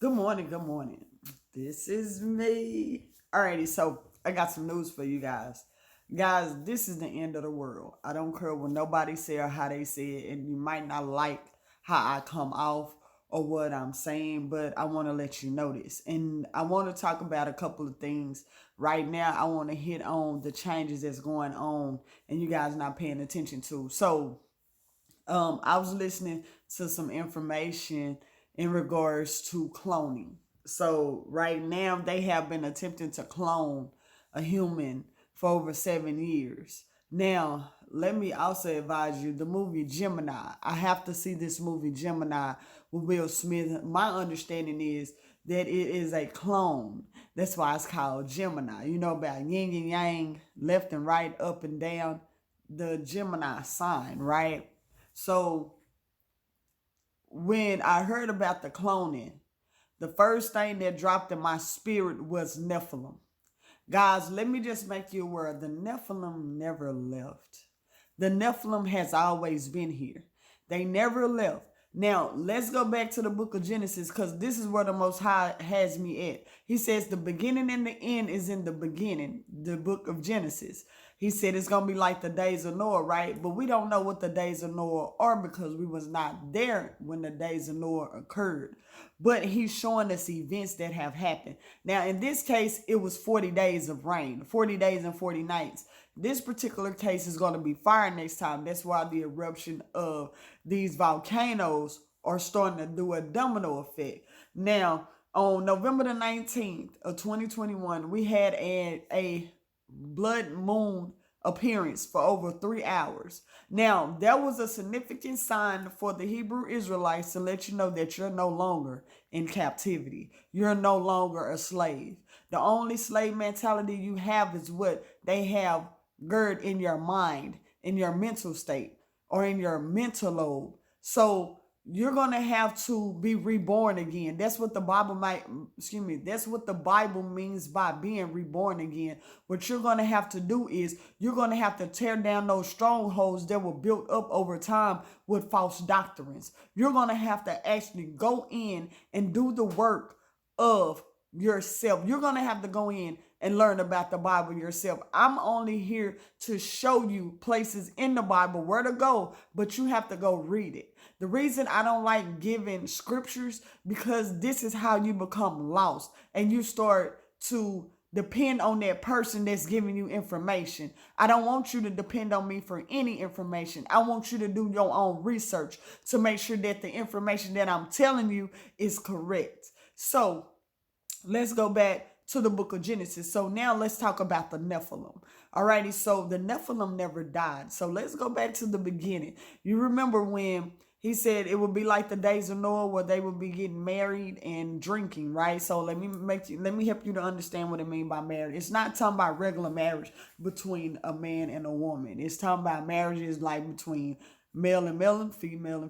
Good morning, good morning. This is me. Alrighty, so I got some news for you guys. Guys, this is the end of the world. I don't care what nobody say or how they say it, and you might not like how I come off or what I'm saying, but I want to let you know this. And I want to talk about a couple of things. Right now, I want to hit on the changes that's going on and you guys not paying attention to. I was listening to some information in regards to cloning. So right now they have been attempting to clone a human for over 7 years. Now, let me also advise you the movie Gemini. I have to see this movie Gemini with Will Smith. My understanding is that it is a clone. That's why it's called Gemini. You know about yin and yang, left and right, up and down, the Gemini sign, right? So when I heard about the cloning, the first thing that dropped in my spirit was Nephilim. Guys, let me just make you aware the Nephilim never left. The Nephilim has always been here. They never left. Now, let's go back to the book of Genesis because this is where the Most High has me at. He says the beginning and the end is in the beginning, the book of Genesis. He said it's going to be like the days of Noah, right? But we don't know what the days of Noah are because we was not there when the days of Noah occurred. But he's showing us events that have happened. Now, in this case, it was 40 days of rain, 40 days and 40 nights. This particular case is going to be fire next time. That's why the eruption of these volcanoes are starting to do a domino effect. Now, on November the 19th of 2021, we had a blood moon appearance for over 3 hours. Now, that was a significant sign for the Hebrew Israelites to let you know that you're no longer in captivity. You're no longer a slave. The only slave mentality you have is what they have gird in your mind, in your mental state, or in your mental lobe. So you're going to have to be reborn again. That's what the Bible that's what the Bible means by being reborn again. What you're going to have to do is you're going to have to tear down those strongholds that were built up over time with false doctrines. You're going to have to actually go in and do the work of yourself. You're going to have to go in and learn about the Bible yourself. I'm only here to show you places in the Bible where to go, but you have to go read it. The reason I don't like giving scriptures because this is how you become lost and you start to depend on that person that's giving you information. I don't want you to depend on me for any information. I want you to do your own research to make sure that the information that I'm telling you is correct. So let's go back to the book of Genesis. So now let's talk about the Nephilim. Alrighty, so the Nephilim never died. So let's go back to the beginning. You remember when he said it would be like the days of Noah where they would be getting married and drinking, right? So let me help you to understand what I mean by marriage. It's not talking about regular marriage between a man and a woman. It's talking about marriages like between male and male and female,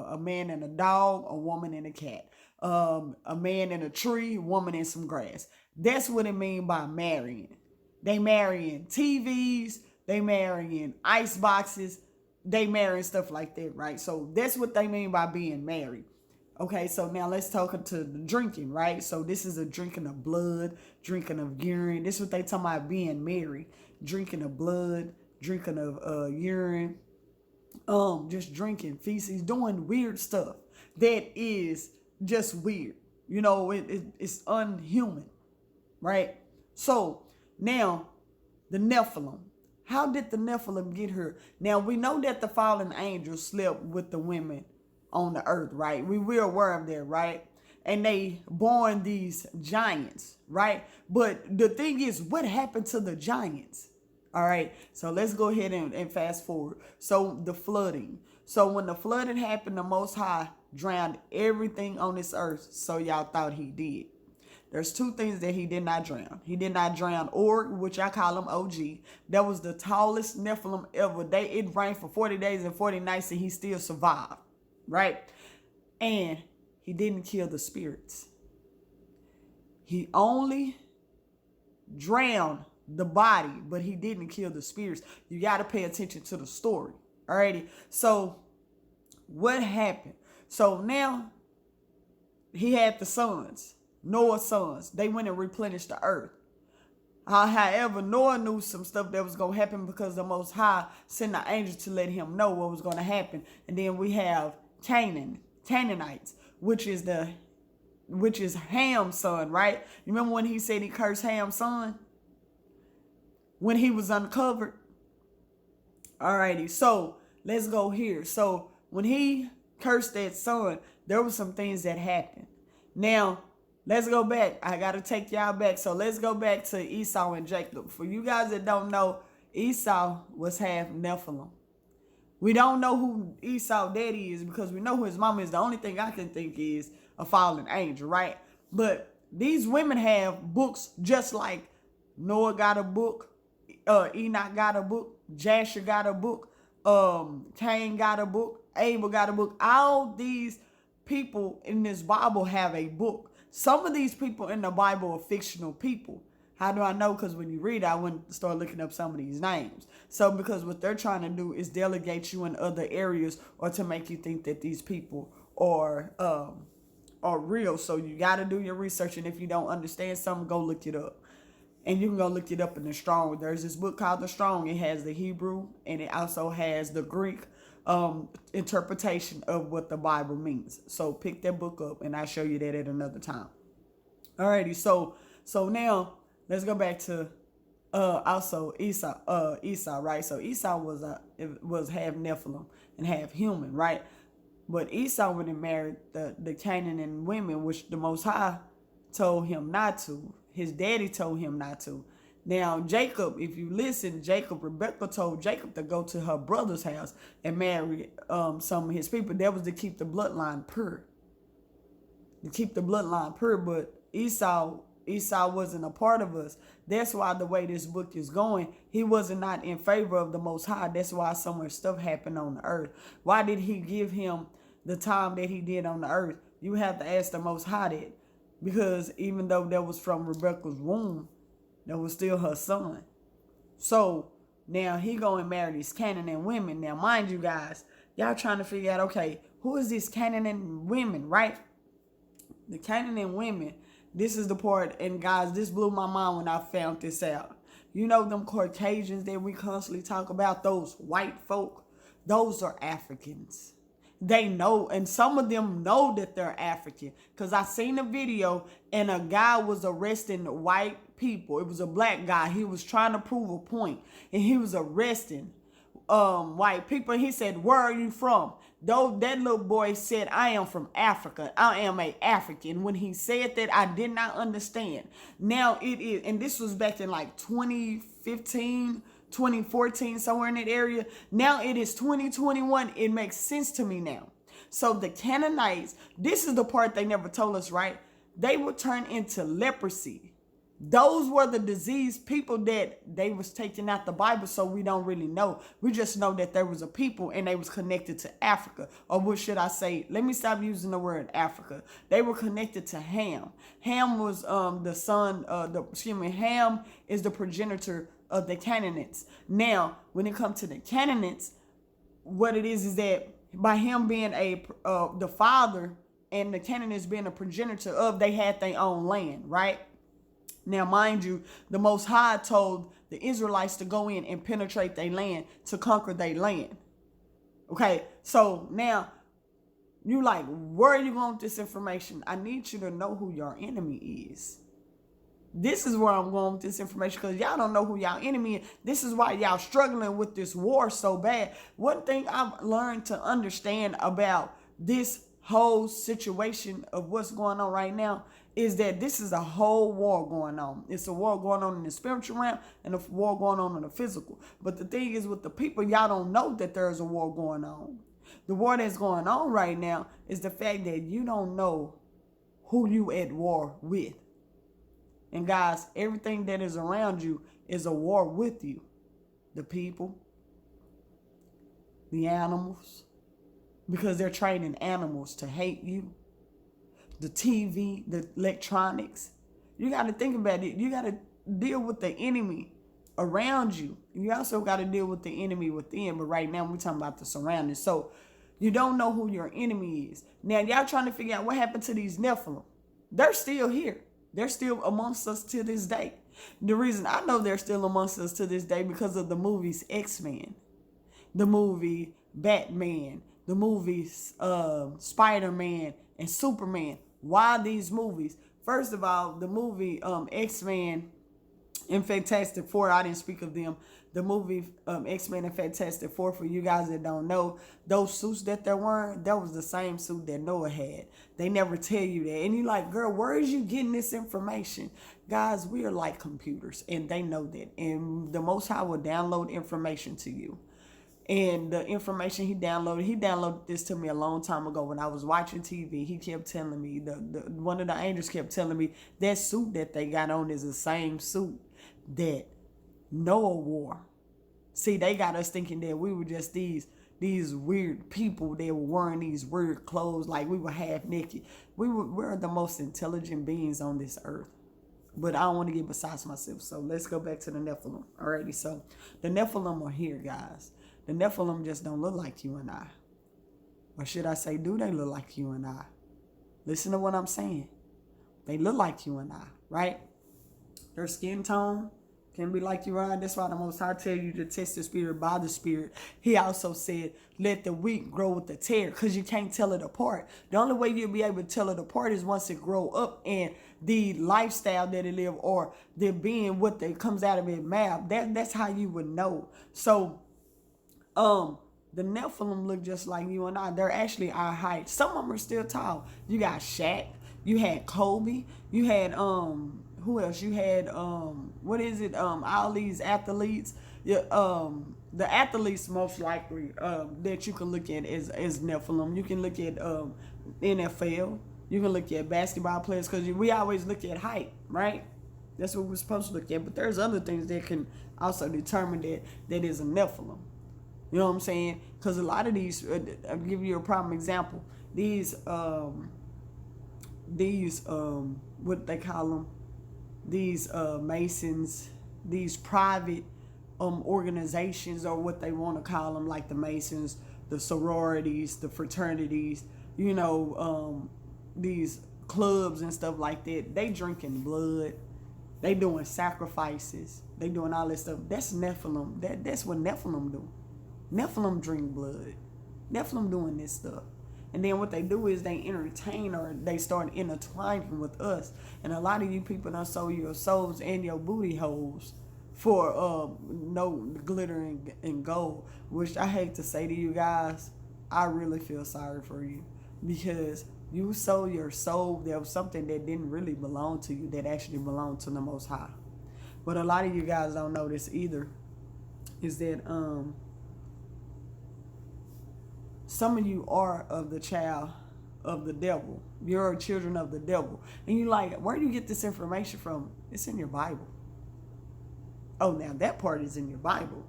a man and a dog, a woman and a cat, a man and a tree, woman and some grass. That's what it means by marrying. They marrying TVs, they marrying ice boxes, they marrying stuff like that, right? So that's what they mean by being married. Okay, so now let's talk to the drinking, right? So this is a drinking of blood, drinking of urine. This is what they talking about being married. Drinking of blood, drinking of urine, just drinking feces, doing weird stuff that is just weird. You know, it's unhuman, right? So now the Nephilim. How did the Nephilim get here? Now we know that the fallen angels slept with the women on the earth, right? We're aware of that, right? And they born these giants, right? But the thing is, what happened to the giants? All right, so let's go ahead and fast forward. So the flooding. So when the flooding happened, the Most High drowned everything on this earth. So y'all thought he did. There's two things that he did not drown. He did not drown Org, which I call him OG. That was the tallest Nephilim ever. It rained for 40 days and 40 nights and he still survived, right? And he didn't kill the spirits. He only drowned the body, but he didn't kill the spirits. You got to pay attention to the story. Alrighty. So what happened? So now he had the sons, Noah's sons. They went and replenished the earth. However, Noah knew some stuff that was going to happen because the Most High sent an angel to let him know what was going to happen. And then we have Canaanites, which is Ham's son, right? You remember when he said he cursed Ham's son? When he was uncovered? Alrighty, so let's go here. So when he cursed that son, there were some things that happened. Now, let's go back. I got to take y'all back. So let's go back to Esau and Jacob. For you guys that don't know, Esau was half Nephilim. We don't know who Esau's daddy is because we know who his mama is. The only thing I can think is a fallen angel, right? But these women have books just like Noah got a book, Enoch got a book, Jasher got a book, Cain got a book, Abel got a book. All these people in this Bible have a book. Some of these people in the Bible are fictional people. How do I know? Because when you read, I went to start looking up some of these names. So because what they're trying to do is delegate you in other areas or to make you think that these people are real. So you got to do your research. And if you don't understand something, go look it up. And you can go look it up in the Strong. There's this book called The Strong. It has the Hebrew and it also has the Greek interpretation of what the Bible means. So pick that book up and I'll show you that at another time. Alrighty, so now let's go back to also Esau, right? So Esau was half Nephilim and half human, right? But Esau went and married the Canaanite women, which the Most High told him not to. His daddy told him not to. Now, Jacob, if you listen, Rebecca told Jacob to go to her brother's house and marry some of his people. That was to keep the bloodline pure. But Esau wasn't a part of us. That's why the way this book is going, he wasn't not in favor of the Most High. That's why so much stuff happened on the earth. Why did he give him the time that he did on the earth? You have to ask the Most High that. Because even though that was from Rebecca's womb, that was still her son. So now he go and marry these Canaanite women. Now, mind you guys, y'all trying to figure out, okay, who is these Canaanite women, right? The Canaanite women, this is the part, and guys, this blew my mind when I found this out. You know them Caucasians that we constantly talk about, those white folk, those are Africans. They know, and some of them know that they're African. Because I seen a video and a guy was arresting white people. It was a black guy. He was trying to prove a point. And he was arresting white people. And he said, "Where are you from?" Though that little boy said, "I am from Africa. I am a African." When he said that, I did not understand. Now it is, and this was back in like 2015, 2014, somewhere in that area. Now it is 2021. It makes sense to me now. So the Canaanites, this is the part they never told us, right? They would turn into leprosy. Those were the diseased people that they was taking out the Bible, so we don't really know. We just know that there was a people and they was connected to Africa. Or what should I say? Let me stop using the word Africa. They were connected to Ham. Ham was the son, Ham is the progenitor of the Canaanites. Now, when it comes to the Canaanites, what it is that by him being the father and the Canaanites being a progenitor of, they had their own land, right? Now, mind you, the Most High told the Israelites to go in and penetrate their land, to conquer their land. Okay, so now you like, where are you going with this information? I need you to know who your enemy is. This is where I'm going with this information, because y'all don't know who y'all enemy is. This is why y'all struggling with this war so bad. One thing I've learned to understand about this whole situation of what's going on right now is that this is a whole war going on. It's a war going on in the spiritual realm and a war going on in the physical. But the thing is, with the people, y'all don't know that there's a war going on. The war that's going on right now is the fact that you don't know who you at war with. And guys, everything that is around you is a war with you. The people, the animals, because they're training animals to hate you. The TV, the electronics. You got to think about it. You got to deal with the enemy around you. You also got to deal with the enemy within. But right now, we're talking about the surroundings. So You don't know who your enemy is. Now, y'all trying to figure out what happened to these Nephilim. They're still here. They're still amongst us to this day. The reason I know they're still amongst us to this day because of the movies X-Men, the movie Batman, the movies Spider-Man and Superman. Why these movies? First of all, the movie X-Men and Fantastic Four, I didn't speak of them. The movie X-Men and Fantastic Four, for you guys that don't know, those suits that they're wearing, that was the same suit that Noah had. They never tell you that. And you're like, girl, where is you getting this information? Guys, we are like computers, and they know that. And the Most High will download information to you. And the information he downloaded this to me a long time ago when I was watching TV. He kept telling me, one of the angels kept telling me, that suit that they got on is the same suit that Noah wore. See, they got us thinking that we were just these weird people that were wearing these weird clothes, like we were half naked. We're the most intelligent beings on this earth. But I don't want to get besides myself. So let's go back to the Nephilim. Alrighty, so the Nephilim are here, guys. The Nephilim just don't look like you and I. Or should I say, do they look like you and I? Listen to what I'm saying. They look like you and I, right? Their skin tone can be like you and I. That's why the Most High tell you to test the spirit by the spirit. He also said, let the wheat grow with the tare, because you can't tell it apart. The only way you'll be able to tell it apart is once it grow up and the lifestyle that it live, or the being what that comes out of its mouth. That's how you would know. So, the Nephilim look just like you and I. They're actually our height. Some of them are still tall. You got Shaq. You had Kobe. You had who else? You had what is it? All these athletes. Yeah, the athletes most likely that you can look at is Nephilim. You can look at NFL. You can look at basketball players, because we always look at height, right? That's what we're supposed to look at. But there's other things that can also determine that is a Nephilim. You know what I'm saying? Because a lot of these, I'll give you a prime example. These what they call them? These Masons, these private organizations, or what they want to call them, like the Masons, the sororities, the fraternities, you know, these clubs and stuff like that. They drinking blood. They doing sacrifices. They doing all this stuff. That's Nephilim. That's what Nephilim do. Nephilim drink blood. Nephilim doing this stuff. And then what they do is they entertain, or they start intertwining with us. And a lot of you people done sold your souls and your booty holes for no glitter and gold. Which I hate to say to you guys, I really feel sorry for you. Because you sold your soul. There was something that didn't really belong to you, that actually belonged to the Most High. But a lot of you guys don't know this either. Is that some of you are of the child of the devil. You're children of the devil. And you're like, where do you get this information from? It's in your Bible. Oh, now that part is in your Bible.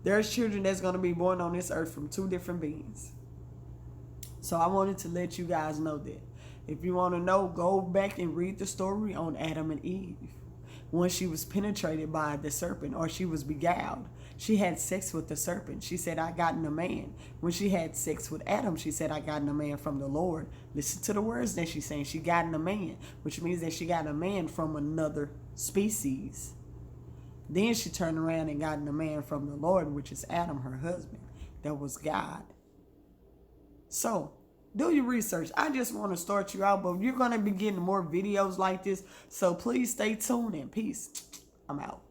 There's children that's going to be born on this earth from two different beings. So I wanted to let you guys know that. If you want to know, go back and read the story on Adam and Eve. When she was penetrated by the serpent, or she was beguiled, she had sex with the serpent. She said, I gotten a man. When she had sex with Adam, she said, I gotten a man from the Lord. Listen to the words that she's saying. She gotten a man, which means that she got a man from another species. Then she turned around and gotten a man from the Lord, which is Adam, her husband. That was God. So, do your research. I just want to start you out, but you're going to be getting more videos like this. So please stay tuned, and peace. I'm out.